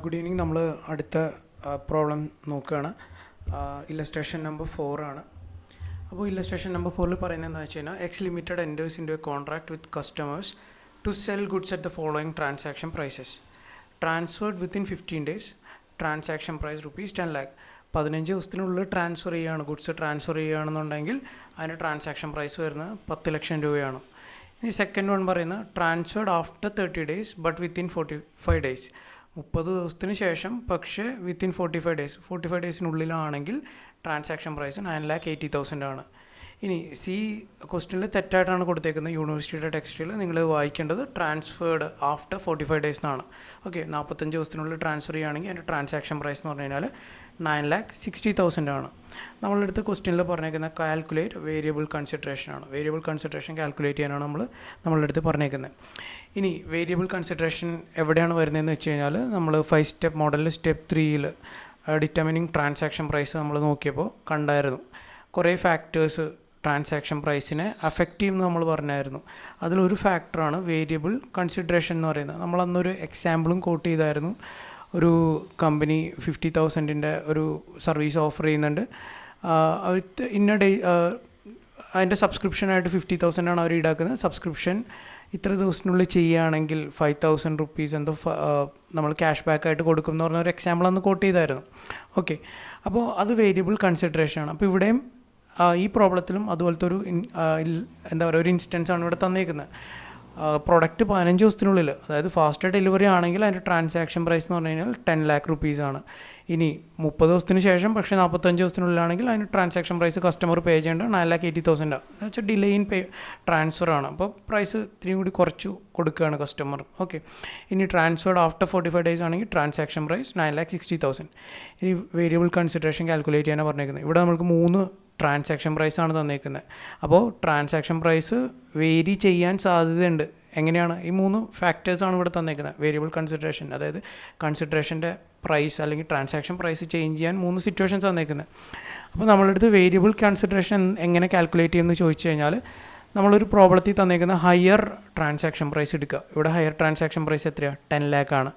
Good evening. നമ്മൾ അടുത്ത problem നോക്കുകയാണ്. ഇല്ലസ്ട്രേഷൻ നമ്പർ 4 ആണ്. അപ്പോൾ ഇല്ലസ്ട്രേഷൻ നമ്പർ 4 പറയുന്നത് എന്താ വെച്ച് കഴിഞ്ഞാൽ, X limited enters into a contract with customers to sell goods at the following transaction prices. Transferred within 15 days. Transaction price ₹10 lakh. 15 ദിവസത്തിനുള്ളിൽ ട്രാൻസ്ഫർ ചെയ്യുകയാണ്, ഗുഡ്സ് ട്രാൻസ്ഫർ ചെയ്യുകയാണെന്നുണ്ടെങ്കിൽ അതിൻ്റെ ട്രാൻസാക്ഷൻ പ്രൈസ് വരുന്നത് 10 ലക്ഷം രൂപയാണ്. ഇനി സെക്കൻഡ് വൺ പറയുന്നത് transferred after 30 days but within 45 days. 30 ദിവസത്തിന് ശേഷം പക്ഷേ വിത്തിൻ 45 days, 45 ഡേയ്സിനുള്ളിലാണെങ്കിൽ ട്രാൻസാക്ഷൻ പ്രൈസ് 9,80,000 ആണ്. ഇനി സി ക്വസ്റ്റ്യനിൽ തെറ്റായിട്ടാണ് കൊടുത്തേക്കുന്നത്. യൂണിവേഴ്സിറ്റിയുടെ ടെക്സ്റ്റിൽ നിങ്ങൾ വായിക്കേണ്ടത് ട്രാൻസ്ഫേർഡ് ആഫ്റ്റർ 45 days എന്നാണ്. ഓക്കെ, 45 ദിവസത്തിനുള്ളിൽ ട്രാൻസ്ഫർ ചെയ്യുകയാണെങ്കിൽ അതിൻ്റെ ട്രാൻസാക്ഷൻ പ്രൈസ് എന്ന് പറഞ്ഞു കഴിഞ്ഞാൽ 9,60,000 ആണ്. നമ്മളെടുത്ത് ക്വസ്റ്റ്യനിൽ പറഞ്ഞേക്കുന്ന കാൽക്കുലേറ്റ് വേരിയബിൾ കൺസിഡറേഷൻ ആണ്. വേരിയബിൾ കൺസിഡറേഷൻ കാൽക്കുലേറ്റ് ചെയ്യാനാണ് നമ്മളുടെ അടുത്ത് പറഞ്ഞേക്കുന്നത്. ഇനി വേരിയബിൾ കൺസിഡറേഷൻ എവിടെയാണ് വരുന്നതെന്ന് വെച്ച് കഴിഞ്ഞാൽ, നമ്മൾ 5 സ്റ്റെപ്പ് മോഡലിൽ സ്റ്റെപ്പ് 3 ഡിറ്റർമിനിങ് ട്രാൻസാക്ഷൻ പ്രൈസ് നമ്മൾ നോക്കിയപ്പോൾ കണ്ടായിരുന്നു. കുറേ ഫാക്ടേഴ്സ് ട്രാൻസാക്ഷൻ പ്രൈസിനെ അഫക്റ്റ് ചെയ്യുമെന്ന് നമ്മൾ പറഞ്ഞായിരുന്നു. അതിലൊരു ഫാക്ടറാണ് വേരിയബിൾ കൺസിഡറേഷൻ എന്ന് പറയുന്നത്. നമ്മളന്നൊരു എക്സാമ്പിളും കോട്ട് ചെയ്തായിരുന്നു. ഒരു കമ്പനി 50,000 ഒരു സർവീസ് ഓഫർ ചെയ്യുന്നുണ്ട്. അവർ അതിൻ്റെ സബ്സ്ക്രിപ്ഷനായിട്ട് 50,000 ആണ് അവർ ഈടാക്കുന്നത്. സബ്സ്ക്രിപ്ഷൻ ഇത്ര ദിവസത്തിനുള്ളിൽ ചെയ്യുകയാണെങ്കിൽ 5,000 rupees എന്തോ നമ്മൾ ക്യാഷ് ബാക്കായിട്ട് കൊടുക്കും എന്ന് പറഞ്ഞ ഒരു എക്സാമ്പിൾ അന്ന് കോട്ട് ചെയ്തായിരുന്നു. ഓക്കെ, അപ്പോൾ അത് വേരിയബിൾ കൺസിഡറേഷനാണ്. അപ്പോൾ ഇവിടെയും ഈ പ്രോബ്ലത്തിലും അതുപോലത്തെ ഒരു ഒരു ഇൻസ്റ്റൻസ് ആണ് ഇവിടെ തന്നേക്കുന്നത്. പ്രൊഡക്റ്റ് 15 ദിവസത്തിനുള്ളിൽ, അതായത് ഫാസ്റ്റ് ഡെലിവറി ആണെങ്കിൽ അതിൻ്റെ ട്രാൻസാക്ഷൻ പ്രൈസ് എന്ന് പറഞ്ഞു കഴിഞ്ഞാൽ 10 lakh rupees ആണ്. ഇനി 30 ദിവസത്തിന് ശേഷം പക്ഷേ 45 ദിവസത്തിനുള്ളിലാണെങ്കിൽ അതിന് ട്രാൻസാക്ഷൻ പ്രൈസ് കസ്റ്റമർ പേ ചെയ്യേണ്ടത് 9,80,000 ആണ്. എന്ന് വെച്ചാൽ ഡിലേ ഇൻ ട്രാൻസ്ഫർ ആണ്. അപ്പോൾ പ്രൈസ് ഇത്രയും കൂടി കുറച്ചു കൊടുക്കുകയാണ് കസ്റ്റമർ. ഓക്കെ, ഇനി ട്രാൻസ്ഫേർഡ് ആഫ്റ്റർ 45 days ആണെങ്കിൽ ട്രാൻസാക്ഷൻ പ്രൈസ് 9,60,000. ഇനി വേരിയബിൾ കൺസിഡറേഷൻ കാൽക്കുലേറ്റ് ചെയ്യാനാണ് പറഞ്ഞേക്കുന്നത്. ഇവിടെ നമുക്ക് 3 ട്രാൻസാക്ഷൻ പ്രൈസാണ് തന്നേക്കുന്നത്. അപ്പോൾ ട്രാൻസാക്ഷൻ പ്രൈസ് വേരി ചെയ്യാൻ സാധ്യതയുണ്ട്. എങ്ങനെയാണ്? ഈ 3 ഫാക്ടേഴ്സാണ് ഇവിടെ തന്നേക്കുന്നത്. വേരിയബിൾ കൺസിഡറേഷൻ, അതായത് കൺസിഡറേഷൻ്റെ പ്രൈസ് അല്ലെങ്കിൽ ട്രാൻസാക്ഷൻ പ്രൈസ് ചേഞ്ച് ചെയ്യാൻ 3 സിറ്റുവേഷൻസ് തന്നേക്കുന്നത്. അപ്പോൾ നമ്മളെടുത്ത് വേരിയബിൾ കൺസിഡറേഷൻ എങ്ങനെ കാൽക്കുലേറ്റ് ചെയ്യുമെന്ന് ചോദിച്ചു കഴിഞ്ഞാൽ, നമ്മളൊരു പ്രോബ്ലത്തിൽ തന്നേക്കുന്ന ഹയർ ട്രാൻസാക്ഷൻ പ്രൈസ് എടുക്കുക. ഇവിടെ ഹയർ ട്രാൻസാക്ഷൻ പ്രൈസ് എത്രയാണ്? 10 lakh ആണ്.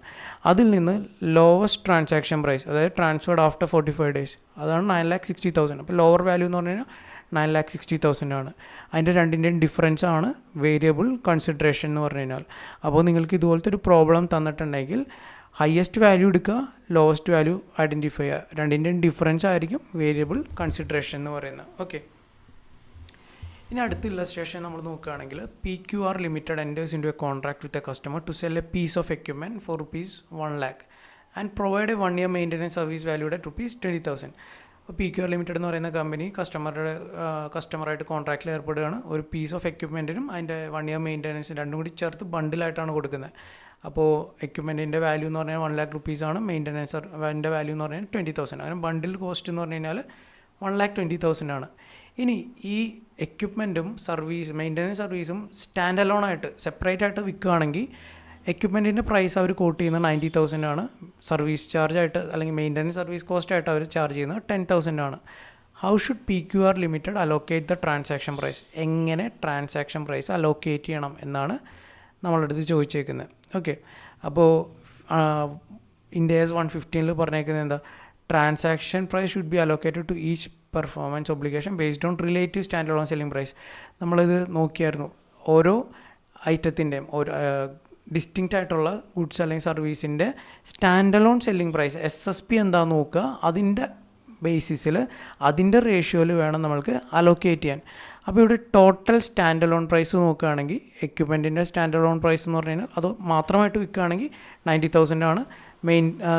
അതിൽ നിന്ന് ലോവസ്റ്റ് ട്രാൻസാക്ഷൻ പ്രൈസ്, അതായത് ട്രാൻസ്ഫേർഡ് ആഫ്റ്റർ 45 days, അതാണ് 9,60,000. അപ്പോൾ ലോവർ വാല്യൂ എന്ന് പറഞ്ഞു കഴിഞ്ഞാൽ 9,60,000 ആണ്. അതിൻ്റെ രണ്ടിൻ്റെയും ഡിഫറൻസ് ആണ് വേരിയബിൾ കൺസിഡറേഷൻ എന്ന് പറഞ്ഞു കഴിഞ്ഞാൽ. അപ്പോൾ നിങ്ങൾക്ക് ഇതുപോലത്തെ ഒരു പ്രോബ്ലം തന്നിട്ടുണ്ടെങ്കിൽ ഹയസ്റ്റ് വാല്യൂ എടുക്കുക, ലോവസ്റ്റ് വാല്യൂ ഐഡൻറ്റിഫൈ ചെയ്യുക. രണ്ടിൻ്റെയും ഡിഫറൻസ് ആയിരിക്കും വേരിയബിൾ കൺസിഡറേഷൻ എന്ന് പറയുന്നത്. ഓക്കെ, ഇനി അടുത്ത ഇല്ലസ്ട്രേഷൻ നമ്മൾ നോക്കുകയാണെങ്കിൽ, PQR limited enters into a contract with a customer to sell a piece of equipment for ₹1 lakh and provide a 1 year maintenance service valued at ₹20,000. അപ്പോൾ PQR limited എന്ന് പറയുന്ന company കസ്റ്റമറായിട്ട് കോൺട്രാക്റ്റിൽ ഏർപ്പെടുകയാണ്. ഒരു piece of എക്യുപ്മെൻറ്റിനും അതിൻ്റെ 1 year maintenance രണ്ടും കൂടി ചേർത്ത് ബണ്ടിലായിട്ടാണ് കൊടുക്കുന്നത്. അപ്പോൾ എക്യുപ്മെൻറ്റിൻ്റെ വാല്യൂ എന്ന് പറഞ്ഞാൽ 1 lakh rupees ആണ്, മെയിൻ്റനൻസിൻ്റെ വാല്യൂ എന്ന് പറഞ്ഞാൽ 20,000. അങ്ങനെ ബണ്ടിൽ കോസ്റ്റ് എന്ന് പറഞ്ഞു കഴിഞ്ഞാൽ 1,20,000 ആണ്. ഇനി ഈ എക്യുപ്മെൻറ്റും മെയിൻ്റനൻസ് സർവീസും സ്റ്റാൻഡ് അലോൺ ആയിട്ട് സെപ്പറേറ്റ് ആയിട്ട് വിൽക്കുകയാണെങ്കിൽ എക്യുപ്മെൻറ്റിൻ്റെ പ്രൈസ് അവർ കോട്ട് ചെയ്യുന്നത് 90,000 ആണ്. സർവീസ് ചാർജായിട്ട് അല്ലെങ്കിൽ മെയിൻ്റനൻസ് സർവീസ് കോസ്റ്റായിട്ട് അവർ ചാർജ് ചെയ്യുന്നത് 10,000 ആണ്. How should PQR limited allocate the transaction price? എങ്ങനെ ട്രാൻസാക്ഷൻ പ്രൈസ് അലോക്കേറ്റ് ചെയ്യണം എന്നാണ് നമ്മളടുത്ത് ചോദിച്ചേക്കുന്നത്. ഓക്കെ, അപ്പോൾ ഇൻഡ് AS 115 പറഞ്ഞേക്കുന്നത് എന്താ? Transaction price should be allocated to each performance obligation based on relative stand alone selling price. നമ്മളിത് നോക്കിയായിരുന്നു. ഓരോ ഐറ്റത്തിൻ്റെയും ഒരു ഡിസ്റ്റിങ്ക്റ്റ് ആയിട്ടുള്ള ഗുഡ്സ് അല്ലെങ്കിൽ സർവീസിൻ്റെ stand alone selling price SSP എന്താണെന്ന് നോക്കുക. അതിൻ്റെ ബേസിസിൽ അതിൻ്റെ റേഷ്യോയിൽ വേണം നമ്മൾക്ക് അലോക്കേറ്റ് ചെയ്യാൻ. അപ്പോൾ ഇവിടെ ടോട്ടൽ സ്റ്റാൻഡ് അലോൺ പ്രൈസ് നോക്കുകയാണെങ്കിൽ എക്യുപ്മെൻറ്റിൻ്റെ സ്റ്റാൻഡ് അലോൺ പ്രൈസ് എന്ന് പറഞ്ഞു കഴിഞ്ഞാൽ അത് മാത്രമായിട്ട് വിൽക്കുകയാണെങ്കിൽ 90,000 ആണ്.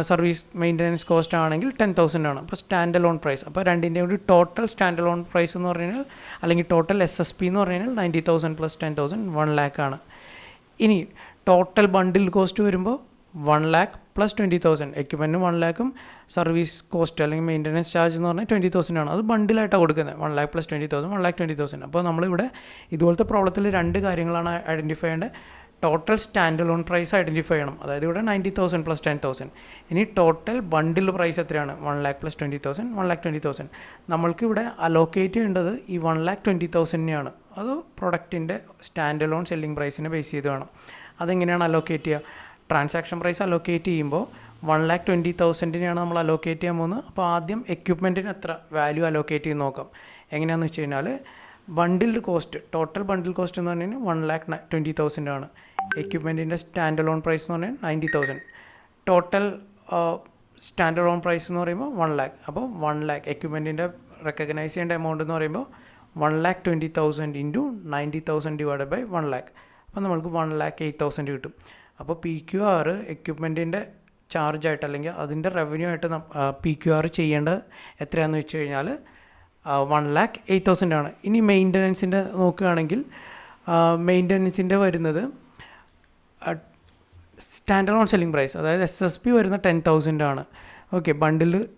സർവീസ് മെയിൻ്റനൻസ് കോസ്റ്റ് ആണെങ്കിൽ 10,000 ആണ്. അപ്പോൾ സ്റ്റാൻഡ് അലോൺ പ്രൈസ്, അപ്പോൾ രണ്ടിൻ്റെയും കൂടി ടോട്ടൽ സ്റ്റാൻഡ് അലോൺ പ്രൈസ് എന്ന് പറഞ്ഞു കഴിഞ്ഞാൽ അല്ലെങ്കിൽ ടോട്ടൽ SSP എന്ന് പറഞ്ഞു കഴിഞ്ഞാൽ 90,000 + 10,000 1 lakh ആണ്. ഇനി ടോട്ടൽ ബണ്ടിൽ കോസ്റ്റ് വരുമ്പോൾ 1 lakh + 20,000. എക്യുപ്മെൻറ്റും 1 lakh സർവീസ് കോസ്റ്റ് അല്ലെങ്കിൽ മെയിൻ്റനൻസ് ചാർജ് എന്ന് പറഞ്ഞാൽ 20,000 ആണ്. അത് ബണ്ടിലായിട്ടാണ് കൊടുക്കുന്നത്. 1 lakh + 20,000 1,20,000. അപ്പോൾ നമ്മളിവിടെ ഇതുപോലത്തെ പ്രോബ്ലത്തിൽ 2 കാര്യങ്ങളാണ് ഐഡൻറ്റിഫൈ ചെയ്യേണ്ടത്. Total stand alone price identify ചെയ്യണം, അതായത് ഇവിടെ 90,000 + 10,000. ഇനി ടോട്ടൽ ബണ്ടിൽ പ്രൈസ് എത്രയാണ്? 1 lakh + 20,000 1,20,000. നമ്മൾക്കിവിടെ അലോക്കേറ്റ് ചെയ്യേണ്ടത് ഈ 1,20,000 അത് പ്രൊഡക്റ്റിൻ്റെ സ്റ്റാൻഡ് അലോൺ സെല്ലിംഗ് പ്രൈസിനെ ബേസ് ചെയ്ത് വേണം. അതെങ്ങനെയാണ് അലോക്കേറ്റ് ചെയ്യുക? ട്രാൻസാക്ഷൻ പ്രൈസ് അലോക്കേറ്റ് ചെയ്യുമ്പോൾ 1,20,000 നമ്മൾ അലോക്കേറ്റ് ചെയ്യാൻ പോകുന്നത്. അപ്പോൾ ആദ്യം എക്യുപ്മെൻറ്റിന് എത്ര വാല്യൂ അലോക്കേറ്റ് ചെയ്ത് നോക്കാം. എങ്ങനെയാണെന്ന് വെച്ച് കഴിഞ്ഞാൽ ബണ്ടിൽഡ് കോസ്റ്റ്, ടോട്ടൽ ബണ്ടിൽ കോസ്റ്റ് എന്ന് പറഞ്ഞു കഴിഞ്ഞാൽ 1,20,000 ആണ്. എക്യുപ്മെൻറ്റിൻ്റെ സ്റ്റാൻഡ് അലോൺ പ്രൈസ് എന്ന് പറഞ്ഞാൽ 90,000. ടോട്ടൽ സ്റ്റാൻഡ് അലോൺ പ്രൈസ് എന്ന് പറയുമ്പോൾ 1,00,000. അപ്പോൾ 1,00,000 എക്യുപ്മെൻറ്റിൻ്റെ റെക്കഗ്നൈസ് ചെയ്യേണ്ട എമൗണ്ട് എന്ന് പറയുമ്പോൾ 1,20,000 ഇൻറ്റു 90,000 ഡിവൈഡഡ് ബൈ 1,00,000. അപ്പോൾ നമ്മൾക്ക് 1,08,000 കിട്ടും. അപ്പോൾ PQR എക്യുപ്മെൻറ്റിൻ്റെ ചാർജായിട്ട് അല്ലെങ്കിൽ അതിൻ്റെ റവന്യൂ ആയിട്ട് PQR ചെയ്യേണ്ടത് എത്രയാണെന്ന് വെച്ച് കഴിഞ്ഞാൽ 1,08,000 ആണ്. ഇനി മെയിൻ്റനൻസിൻ്റെ നോക്കുകയാണെങ്കിൽ മെയിൻ്റനൻസിൻ്റെ വരുന്നത് സ്റ്റാൻഡ് അലോൺ സെല്ലിംഗ് പ്രൈസ്, അതായത് SSP വരുന്ന 10,000 ആണ്. ഓക്കെ,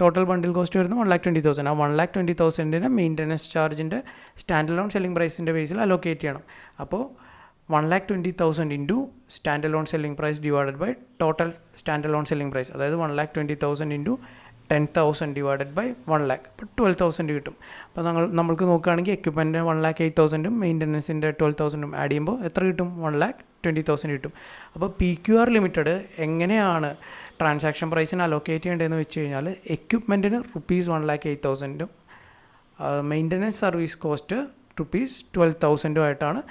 ടോട്ടൽ ബണ്ടിൽ കോസ്റ്റ് വരുന്നത് 1,20,000. ആ 1,20,000 മെയിൻ്റനൻസ് ചാർജിൻ്റെ സ്റ്റാൻഡ് അലോൺ സെല്ലിംഗ് പ്രൈസിൻ്റെ ബേസിൽ അലോക്കേറ്റ് ചെയ്യണം. അപ്പോൾ 1,20,000 into stand alone selling price divided by total stand alone selling price, അതായത് 1,20,000 ഇൻറ്റു 10,000 ഡിവൈഡഡ് ബൈ 1,00,000, അപ്പോൾ 12,000 കിട്ടും. അപ്പോൾ നമ്മൾക്ക് നോക്കുകയാണെങ്കിൽ എക്യുപ്മെൻറ്റിന് 1,08,000 മെയിൻ്റനൻസിൻ്റെ 12,000 ആഡ് ചെയ്യുമ്പോൾ എത്ര കിട്ടും? 1,20,000 കിട്ടും. അപ്പോൾ PQR ലിമിറ്റഡ് എങ്ങനെയാണ് ട്രാൻസാക്ഷൻ പ്രൈസിന് അലോക്കേറ്റ് ചെയ്യേണ്ടതെന്ന് വെച്ച് കഴിഞ്ഞാൽ എക്യുപ്മെൻറ്റിന് ₹1,08,000 മെയിൻ്റനൻസ് സർവീസ് കോസ്റ്റ് ₹12,000 ആയിട്ടാണ്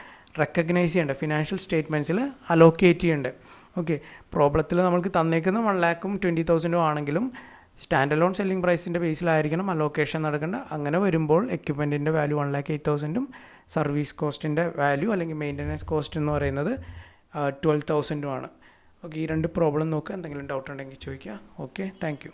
റെക്കഗ്നൈസ് ചെയ്യേണ്ടത്, ഫിനാൻഷ്യൽ സ്റ്റേറ്റ്മെൻറ്റ്സിൽ അലോക്കേറ്റ് ചെയ്യേണ്ടത്. ഓക്കെ, പ്രോബ്ലത്തിൽ നമ്മൾക്ക് തന്നേക്കുന്ന 1,20,000 ആണെങ്കിലും സ്റ്റാൻഡ് അലോൺ സെല്ലിംഗ് പ്രൈസിൻ്റെ ബേസിലായിരിക്കണം അലോക്കേഷൻ നടക്കേണ്ടത്. അങ്ങനെ വരുമ്പോൾ എക്യുപ്മെൻറ്റിൻ്റെ വാല്യൂ 1,08,000 സർവീസ് കോസ്റ്റിൻ്റെ വാല്യൂ അല്ലെങ്കിൽ മെയിൻ്റനൻസ് കോസ്റ്റ് എന്ന് പറയുന്നത് 12,000 ആണ്. ഓക്കെ, ഈ രണ്ട് പ്രോബ്ലം നോക്കുക. എന്തെങ്കിലും ഡൗട്ട് ഉണ്ടെങ്കിൽ ചോദിക്കുക. Okay, thank you.